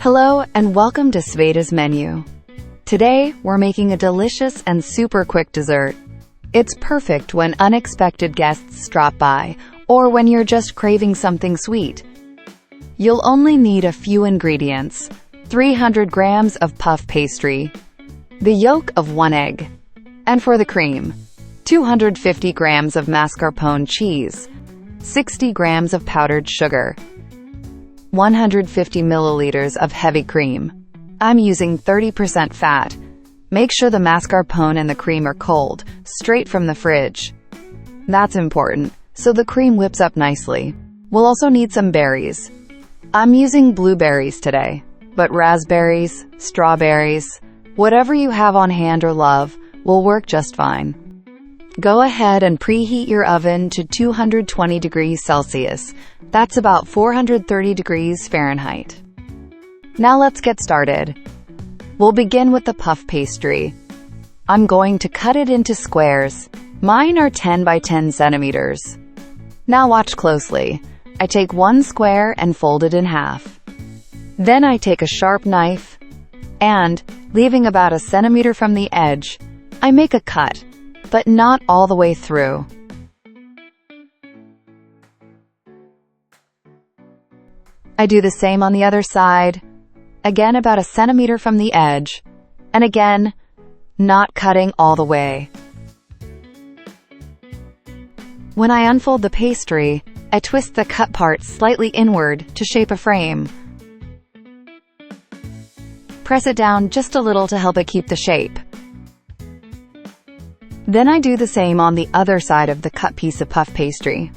Hello and welcome to Sveta's menu. Today, we're making a delicious and super quick dessert. It's perfect when unexpected guests drop by or when you're just craving something sweet. You'll only need a few ingredients: 300 grams of puff pastry, the yolk of 1 egg, and for the cream, 250 grams of mascarpone cheese, 60 grams of powdered sugar, 150 milliliters of heavy cream. I'm using 30% fat. Make sure the mascarpone and the cream are cold, straight from the fridge. That's important, so the cream whips up nicely. We'll also need some berries. I'm using blueberries today, but raspberries, strawberries, whatever you have on hand or love will work just fine. Go ahead and preheat your oven to 220 degrees Celsius. That's about 430 degrees Fahrenheit. Now let's get started. We'll begin with the puff pastry. I'm going to cut it into squares. Mine are 10 by 10 centimeters. Now watch closely. I take one square and fold it in half. Then I take a sharp knife and, leaving about a centimeter from the edge, I make a cut, but not all the way through. I do the same on the other side, again about a centimeter from the edge, and again, not cutting all the way. When I unfold the pastry, I twist the cut part slightly inward to shape a frame. Press it down just a little to help it keep the shape. Then I do the same on the other side of the cut piece of puff pastry.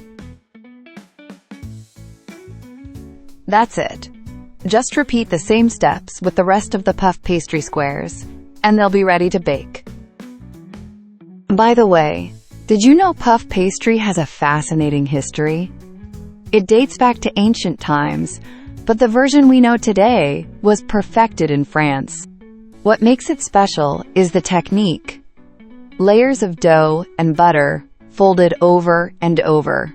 That's it. Just repeat the same steps with the rest of the puff pastry squares, and they'll be ready to bake. By the way, did you know puff pastry has a fascinating history? It dates back to ancient times, but the version we know today was perfected in France. What makes it special is the technique. Layers of dough and butter folded over and over.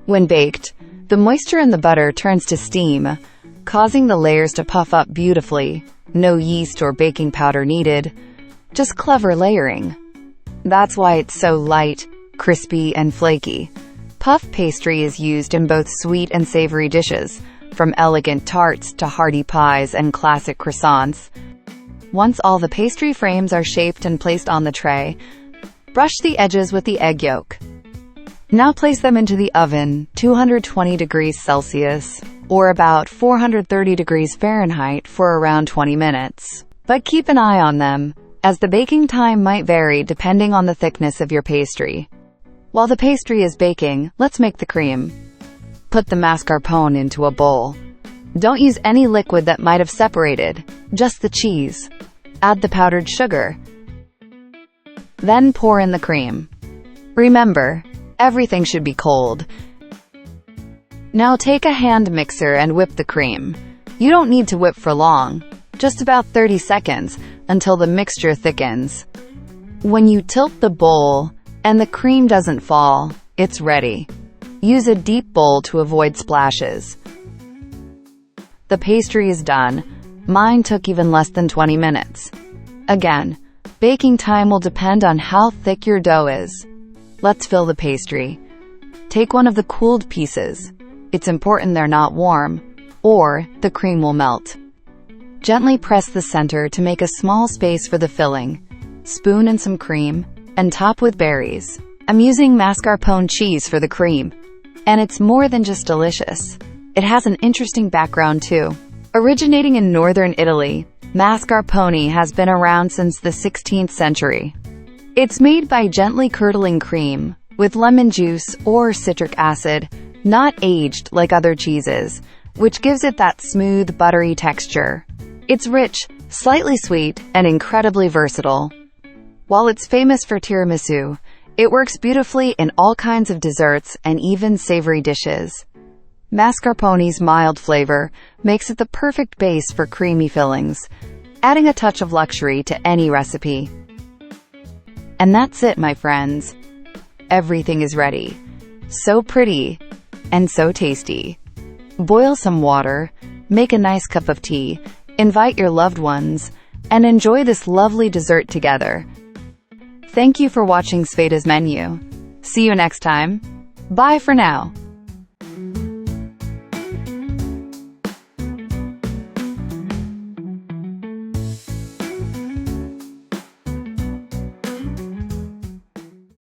When baked, the moisture in the butter turns to steam, causing the layers to puff up beautifully. No yeast or baking powder needed, just clever layering. That's why it's so light, crispy, and flaky. Puff pastry is used in both sweet and savory dishes, from elegant tarts to hearty pies and classic croissants. Once all the pastry frames are shaped and placed on the tray, brush the edges with the egg yolk. Now place them into the oven, 220 degrees Celsius, or about 430 degrees Fahrenheit for around 20 minutes. But keep an eye on them, as the baking time might vary depending on the thickness of your pastry. While the pastry is baking, let's make the cream. Put the mascarpone into a bowl. Don't use any liquid that might have separated, just the cheese. Add the powdered sugar. Then pour in the cream. Remember, everything should be cold. Now take a hand mixer and whip the cream. You don't need to whip for long, just about 30 seconds until the mixture thickens. When you tilt the bowl and the cream doesn't fall, it's ready. Use a deep bowl to avoid splashes. The pastry is done. Mine took even less than 20 minutes. Again, baking time will depend on how thick your dough is. Let's fill the pastry. Take one of the cooled pieces. It's important they're not warm, or the cream will melt. Gently press the center to make a small space for the filling. Spoon in some cream, and top with berries. I'm using mascarpone cheese for the cream, and it's more than just delicious. It has an interesting background too. Originating in northern Italy, mascarpone has been around since the 16th century. It's made by gently curdling cream with lemon juice or citric acid, not aged like other cheeses, which gives it that smooth, buttery texture. It's rich, slightly sweet, and incredibly versatile. While it's famous for tiramisu, it works beautifully in all kinds of desserts and even savory dishes. Mascarpone's mild flavor makes it the perfect base for creamy fillings, adding a touch of luxury to any recipe. And that's it, my friends. Everything is ready. So pretty and so tasty. Boil some water, make a nice cup of tea, invite your loved ones, and enjoy this lovely dessert together. Thank you for watching Sveta's menu. See you next time. Bye for now.